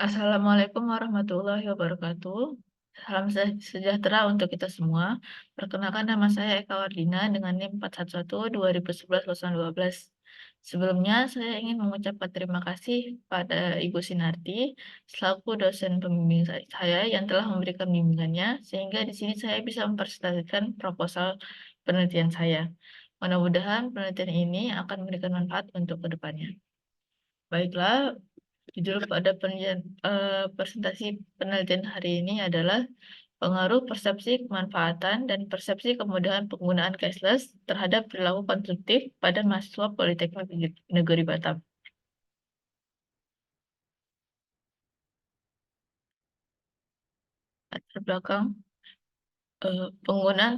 Assalamualaikum warahmatullahi wabarakatuh. Salam sejahtera untuk kita semua. Perkenalkan nama saya Eka Wardina dengan NIM 411-2011-12. Sebelumnya saya ingin mengucapkan terima kasih pada Ibu Sinarti selaku dosen pembimbing saya yang telah memberikan bimbingannya sehingga di sini saya bisa mempresentasikan proposal penelitian saya. Mudah-mudahan penelitian ini akan memberikan manfaat untuk kedepannya. Baiklah, judul pada presentasi penelitian hari ini adalah pengaruh persepsi kemanfaatan dan persepsi kemudahan penggunaan cashless terhadap perilaku konsumtif pada mahasiswa Politeknik Negeri Batam. Latar belakang, penggunaan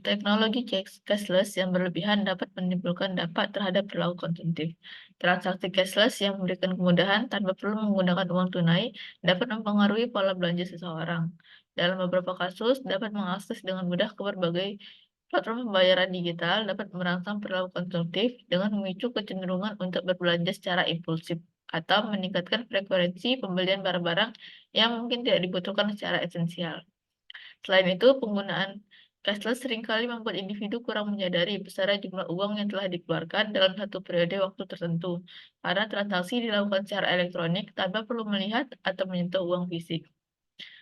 teknologi cashless yang berlebihan dapat menimbulkan dampak terhadap perilaku konsumtif. Transaksi cashless yang memberikan kemudahan tanpa perlu menggunakan uang tunai dapat mempengaruhi pola belanja seseorang. Dalam beberapa kasus, dapat mengakses dengan mudah ke berbagai platform pembayaran digital dapat merangsang perilaku konsumtif dengan memicu kecenderungan untuk berbelanja secara impulsif atau meningkatkan frekuensi pembelian barang-barang yang mungkin tidak dibutuhkan secara esensial. Selain itu, penggunaan cashless seringkali membuat individu kurang menyadari besaran jumlah uang yang telah dikeluarkan dalam satu periode waktu tertentu, karena transaksi dilakukan secara elektronik tanpa perlu melihat atau menyentuh uang fisik.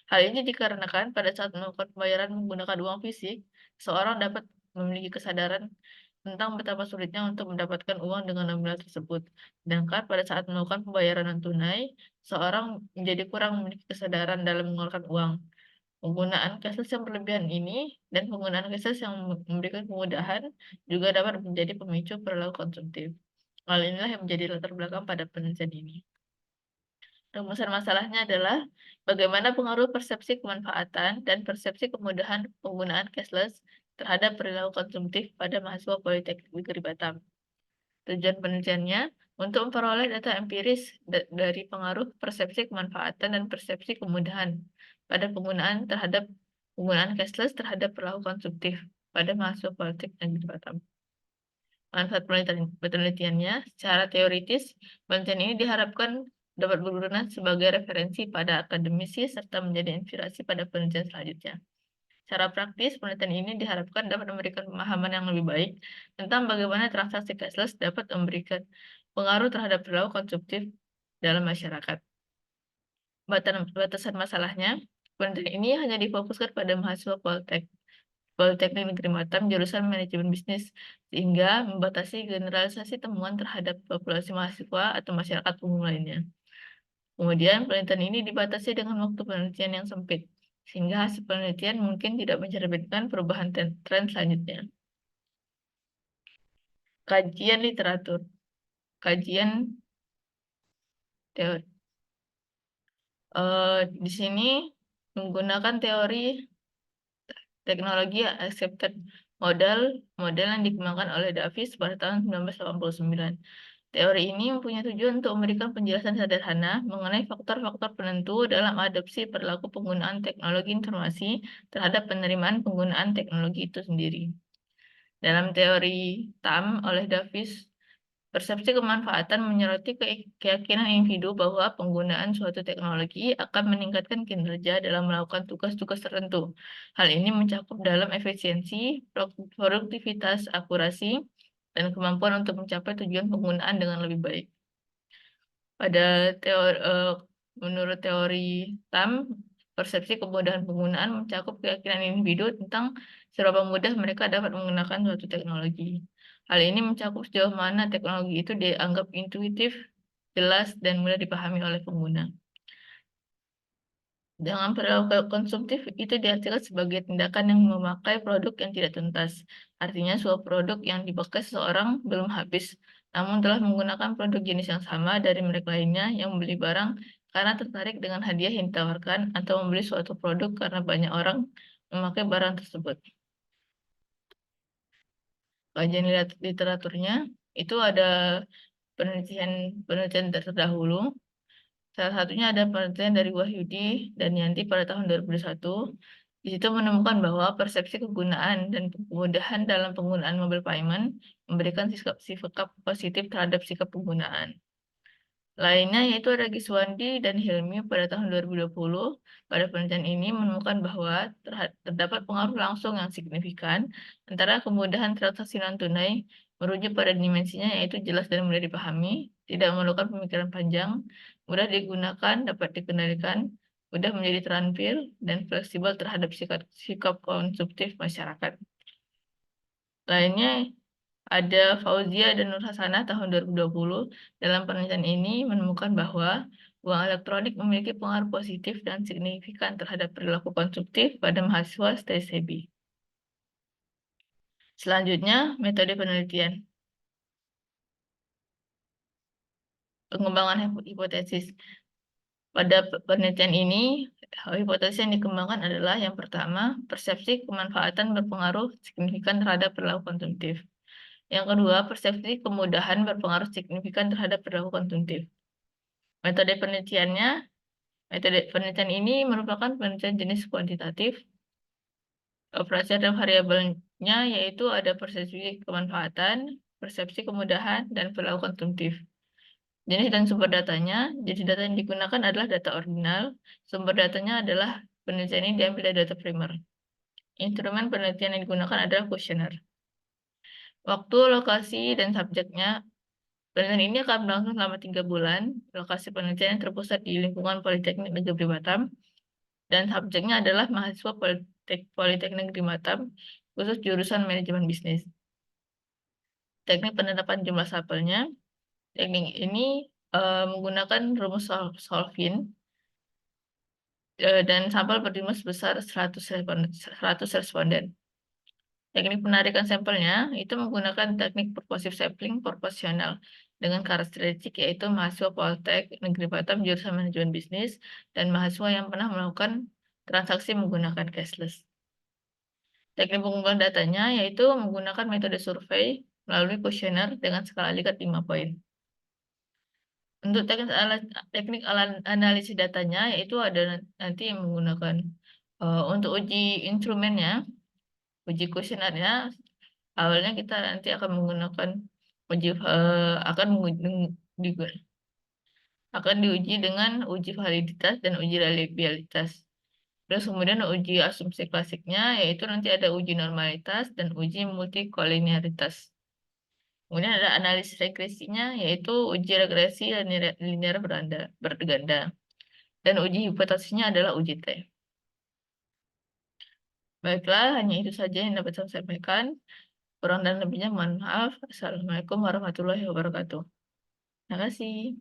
Hal ini dikarenakan pada saat melakukan pembayaran menggunakan uang fisik, seorang dapat memiliki kesadaran tentang betapa sulitnya untuk mendapatkan uang dengan nominal tersebut. Sedangkan pada saat melakukan pembayaran non-tunai, seorang menjadi kurang memiliki kesadaran dalam mengeluarkan uang. Penggunaan cashless yang berlebihan ini dan penggunaan cashless yang memberikan kemudahan juga dapat menjadi pemicu perilaku konsumtif. Hal inilah yang menjadi latar belakang pada penelitian ini. Rumusan masalahnya adalah bagaimana pengaruh persepsi kemanfaatan dan persepsi kemudahan penggunaan cashless terhadap perilaku konsumtif pada mahasiswa Politeknik Negeri Batam. Tujuan penelitiannya untuk memperoleh data empiris dari pengaruh persepsi kemanfaatan dan persepsi kemudahan pada penggunaan cashless terhadap perilaku konsumtif pada mahasiswa Politeknik Negeri Batam. Manfaat penelitiannya, secara teoritis, penelitian ini diharapkan dapat berguna sebagai referensi pada akademisi serta menjadi inspirasi pada penelitian selanjutnya. Secara praktis, penelitian ini diharapkan dapat memberikan pemahaman yang lebih baik tentang bagaimana transaksi cashless dapat memberikan pengaruh terhadap perilaku konsumtif dalam masyarakat. Batasan masalahnya, penelitian ini hanya difokuskan pada mahasiswa Politeknik Negeri Batam jurusan Manajemen Bisnis, sehingga membatasi generalisasi temuan terhadap populasi mahasiswa atau masyarakat umum lainnya. Kemudian, penelitian ini dibatasi dengan waktu penelitian yang sempit, sehingga hasil penelitian mungkin tidak mencerminkan perubahan tren selanjutnya. Kajian literatur, kajian teori. Di sini menggunakan teori teknologi accepted model yang dikembangkan oleh Davis pada tahun 1989. Teori ini mempunyai tujuan untuk memberikan penjelasan sederhana mengenai faktor-faktor penentu dalam adopsi perilaku penggunaan teknologi informasi terhadap penerimaan penggunaan teknologi itu sendiri. Dalam teori TAM oleh Davis, persepsi kemanfaatan menyoroti keyakinan individu bahwa penggunaan suatu teknologi akan meningkatkan kinerja dalam melakukan tugas-tugas tertentu. Hal ini mencakup dalam efisiensi, produktivitas, akurasi, dan kemampuan untuk mencapai tujuan penggunaan dengan lebih baik. Menurut teori TAM, persepsi kemudahan penggunaan mencakup keyakinan individu tentang seberapa mudah mereka dapat menggunakan suatu teknologi. Hal ini mencakup sejauh mana teknologi itu dianggap intuitif, jelas, dan mudah dipahami oleh pengguna. Dengan perilaku konsumtif itu diartikan sebagai tindakan yang memakai produk yang tidak tuntas. Artinya suatu produk yang dipakai seseorang belum habis, namun telah menggunakan produk jenis yang sama dari merek lainnya yang membeli barang karena tertarik dengan hadiah yang ditawarkan atau membeli suatu produk karena banyak orang memakai barang tersebut. Kajian literaturnya itu ada penelitian terdahulu. Salah satunya ada penelitian dari Wahyudi dan Yanti pada tahun 2001. Di situ menemukan bahwa persepsi kegunaan dan kemudahan dalam penggunaan mobile payment memberikan sikap positif terhadap sikap penggunaan. Lainnya yaitu ada Giswandi dan Hilmi pada tahun 2020. Pada penelitian ini menemukan bahwa terdapat pengaruh langsung yang signifikan antara kemudahan transaksi non-tunai merujuk pada dimensinya yaitu jelas dan mudah dipahami, tidak memerlukan pemikiran panjang, mudah digunakan, dapat dikendalikan, mudah menjadi terampil, dan fleksibel terhadap sikap, sikap konsumtif masyarakat. Lainnya ada Fauzia dan Nur Hasanah tahun 2020. Dalam penelitian ini menemukan bahwa uang elektronik memiliki pengaruh positif dan signifikan terhadap perilaku konsumtif pada mahasiswa stay sabi. Selanjutnya, metode penelitian. Pengembangan hipotesis. Pada penelitian ini, hipotesis yang dikembangkan adalah yang pertama, persepsi kemanfaatan berpengaruh signifikan terhadap perilaku konsumtif. Yang kedua, persepsi kemudahan berpengaruh signifikan terhadap perilaku konsumtif. Metode penelitiannya, metode penelitian ini merupakan penelitian jenis kuantitatif. Operasi dan variabelnya yaitu ada persepsi kemanfaatan, persepsi kemudahan, dan perilaku konsumtif. Jenis dan sumber datanya, jenis data yang digunakan adalah data ordinal, sumber datanya adalah penelitian ini diambil dari data primer. Instrumen penelitian yang digunakan adalah kuesioner. Waktu, lokasi, dan subjeknya, penelitian ini akan berlangsung selama 3 bulan. Lokasi penelitian yang terpusat di lingkungan Politeknik Negeri Batam, dan subjeknya adalah mahasiswa Politeknik Negeri Batam, khusus jurusan manajemen bisnis. Teknik penetapan jumlah sampelnya, teknik ini menggunakan rumus Solvin, dan sampel berjumlah sebesar 100 responden. Teknik penarikan sampelnya itu menggunakan teknik purposive sampling proporsional dengan karakteristik yaitu mahasiswa Poltek Negeri Batam jurusan manajemen bisnis dan mahasiswa yang pernah melakukan transaksi menggunakan cashless. Teknik pengumpulan datanya yaitu menggunakan metode survei melalui kuesioner dengan skala Likert 5 poin. Untuk teknik analisis datanya yaitu ada nanti yang menggunakan untuk uji instrumennya, uji kuesionernya, awalnya kita nanti akan menggunakan akan diuji dengan uji validitas dan uji reliabilitas. Terus kemudian uji asumsi klasiknya yaitu nanti ada uji normalitas dan uji multikolinearitas. Kemudian ada analisis regresinya yaitu uji regresi linear berganda. Dan uji hipotesisnya adalah uji T. Baiklah, hanya itu saja yang dapat saya sampaikan. Kurang dan lebihnya mohon maaf. Assalamualaikum warahmatullahi wabarakatuh. Terima kasih.